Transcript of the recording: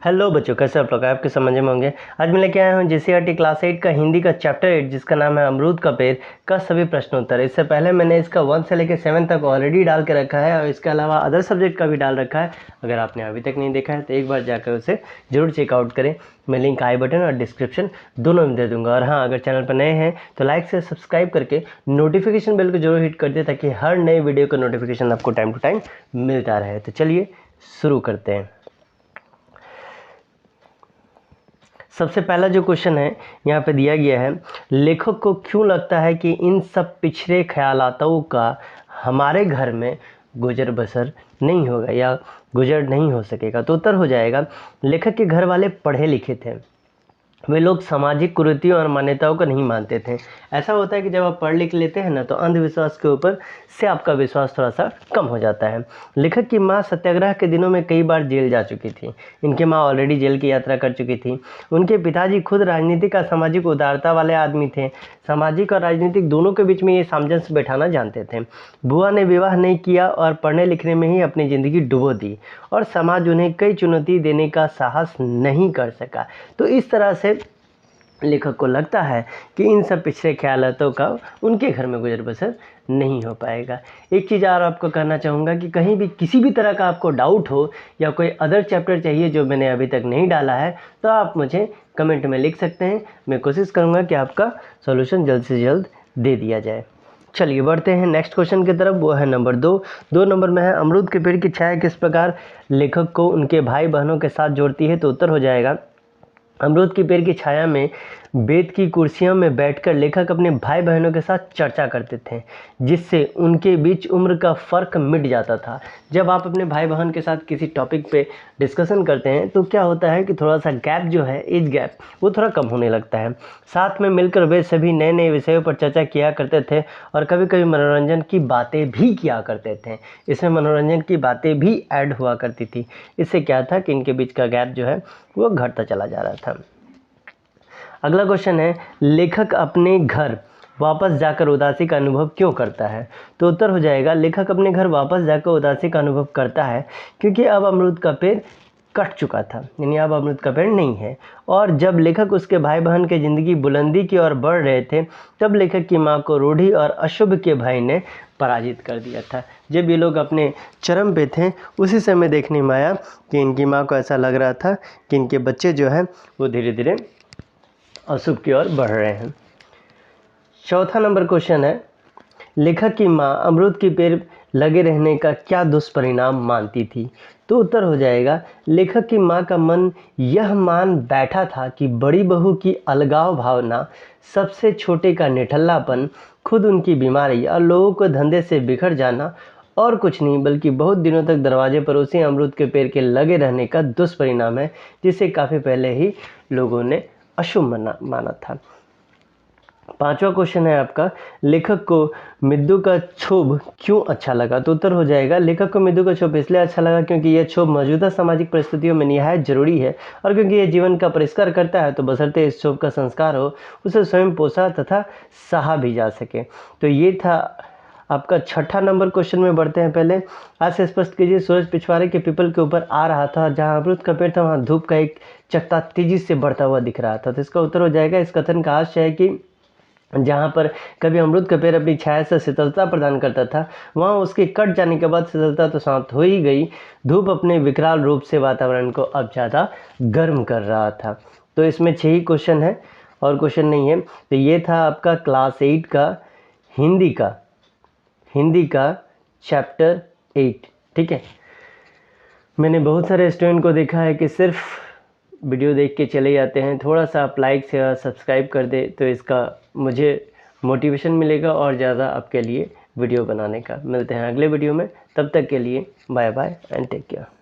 Hello बच्चों, कैसे आप लोग? आपके समझ में होंगे। आज मैं लेके आया हूँ JCERT क्लास 8 का हिंदी का चैप्टर 8 जिसका नाम है अमरूद का पेड़ का सभी प्रश्नोत्तर। इससे पहले मैंने इसका 1 से लेकर 7 तक ऑलरेडी डाल के रखा है और इसके अलावा अदर सब्जेक्ट का भी डाल रखा है। अगर आपने अभी तक नहीं देखा है तो एक बार जाकर उसे ज़रूर चेकआउट करें। मैं लिंक आई बटन और डिस्क्रिप्शन दोनों में दे दूँगा। और हाँ, अगर चैनल पर नए हैं तो लाइक से सब्सक्राइब करके नोटिफिकेशन बेल को जरूर हिट कर दे ताकि हर नए वीडियो का नोटिफिकेशन आपको टाइम टू टाइम मिलता रहे। तो चलिए शुरू करते हैं। सबसे पहला जो क्वेश्चन है यहाँ पे दिया गया है, लेखक को क्यों लगता है कि इन सब पिछड़े ख्यालातों का हमारे घर में गुजर बसर नहीं होगा या गुजर नहीं हो सकेगा। तो उत्तर हो जाएगा, लेखक के घर वाले पढ़े लिखे थे, वे लोग सामाजिक कुरीतियों और मान्यताओं को नहीं मानते थे। ऐसा होता है कि जब आप पढ़ लिख लेते हैं ना तो अंधविश्वास के ऊपर से आपका विश्वास थोड़ा सा कम हो जाता है। लेखक की माँ सत्याग्रह के दिनों में कई बार जेल जा चुकी थी। इनकी माँ ऑलरेडी जेल की यात्रा कर चुकी थी। उनके पिताजी खुद राजनीतिक और सामाजिक उदारता वाले आदमी थे। सामाजिक और राजनीतिक दोनों के बीच में ये सामंजस्य बैठाना जानते थे। बुआ ने विवाह नहीं किया और पढ़ने लिखने में ही अपनी ज़िंदगी डुबो दी और समाज उन्हें कई चुनौती देने का साहस नहीं कर सका। तो इस तरह से लेखक को लगता है कि इन सब पिछड़े ख्यालातों का उनके घर में गुजर बसर नहीं हो पाएगा। एक चीज़ और आपको कहना चाहूँगा कि कहीं भी किसी भी तरह का आपको डाउट हो या कोई अदर चैप्टर चाहिए जो मैंने अभी तक नहीं डाला है तो आप मुझे कमेंट में लिख सकते हैं। मैं कोशिश करूँगा कि आपका सॉल्यूशन जल्द से जल्द दे दिया जाए। चलिए बढ़ते हैं नेक्स्ट क्वेश्चन की तरफ। वो है नंबर 2 नंबर में है, अमरूद के पेड़ की छाया किस प्रकार लेखक को उनके भाई बहनों के साथ जोड़ती है। तो उत्तर हो जाएगा, अमरूद के पेड़ की छाया में बेत की कुर्सियों में बैठकर लेखक अपने भाई बहनों के साथ चर्चा करते थे, जिससे उनके बीच उम्र का फ़र्क मिट जाता था। जब आप अपने भाई बहन के साथ किसी टॉपिक पे डिस्कशन करते हैं तो क्या होता है कि थोड़ा सा गैप जो है, एज गैप, वो थोड़ा कम होने लगता है। साथ में मिलकर वे सभी नए नए विषयों पर चर्चा किया करते थे और कभी कभी मनोरंजन की बातें भी किया करते थे। इसमें मनोरंजन की बातें भी ऐड हुआ करती थी। इससे क्या था कि इनके बीच का गैप जो है वो घटता चला जा रहा था। अगला क्वेश्चन है, लेखक अपने घर वापस जाकर उदासी का अनुभव क्यों करता है। तो उत्तर हो जाएगा, लेखक अपने घर वापस जाकर उदासी का अनुभव करता है क्योंकि अब अमरूद का पेड़ कट चुका था, यानी अब अमरूद का पेड़ नहीं है। और जब लेखक उसके भाई बहन के ज़िंदगी बुलंदी की ओर बढ़ रहे थे तब लेखक की माँ को रूढ़ी और अशुभ के भाई ने पराजित कर दिया था। जब ये लोग अपने चरम पे थे उसी समय देखने में आया कि इनकी माँ को ऐसा लग रहा था कि इनके बच्चे जो हैं वो धीरे धीरे अशुभ की ओर बढ़ रहे हैं। चौथा नंबर क्वेश्चन है, लेखक की माँ अमरूद के पेड़ लगे रहने का क्या दुष्परिणाम मानती थी। तो उत्तर हो जाएगा, लेखक की माँ का मन यह मान बैठा था कि बड़ी बहू की अलगाव भावना, सबसे छोटे का निठल्लापन, खुद उनकी बीमारी और लोगों को धंधे से बिखर जाना और कुछ नहीं बल्कि बहुत दिनों तक दरवाजे पर उसी अमरूद के पेड़ के लगे रहने का दुष्परिणाम है, जिसे काफ़ी पहले ही लोगों ने अशुभ माना था। पांचवा क्वेश्चन है आपका, लेखक को मिद्दू का क्षोभ क्यों अच्छा लगा। तो उत्तर हो जाएगा, लेखक को मिद्दू का क्षोभ इसलिए अच्छा लगा क्योंकि यह क्षोभ मौजूदा सामाजिक परिस्थितियों में निहायत जरूरी है और क्योंकि यह जीवन का परिष्कार करता है। तो बशर्ते इस क्षोभ का संस्कार हो, उसे स्वयं पोषा तथा सहा भी जा सके। तो ये था आपका छठा नंबर क्वेश्चन में बढ़ते हैं। पहले आज से स्पष्ट कीजिए, सूरज पिछवाड़े के पीपल के ऊपर आ रहा था, जहां अमरूद का पेड़ था वहां धूप का एक चकता तेजी से बढ़ता हुआ दिख रहा था। तो इसका उत्तर हो जाएगा, इस कथन का आशय है कि जहाँ पर कभी अमरूद का पेड़ अपनी छाया से शीतलता प्रदान करता था, वहाँ उसके कट जाने के बाद शीतलता तो समाप्त हो ही गई, धूप अपने विकराल रूप से वातावरण को अब ज़्यादा गर्म कर रहा था। तो इसमें 6 ही क्वेश्चन है और क्वेश्चन नहीं है। तो ये था आपका क्लास 8 का हिंदी का चैप्टर 8। ठीक है, मैंने बहुत सारे स्टूडेंट को देखा है कि सिर्फ वीडियो देख के चले जाते हैं। थोड़ा सा आप लाइक से सब्सक्राइब कर दे तो इसका मुझे मोटिवेशन मिलेगा और ज़्यादा आपके लिए वीडियो बनाने का। मिलते हैं अगले वीडियो में, तब तक के लिए bye bye and take care.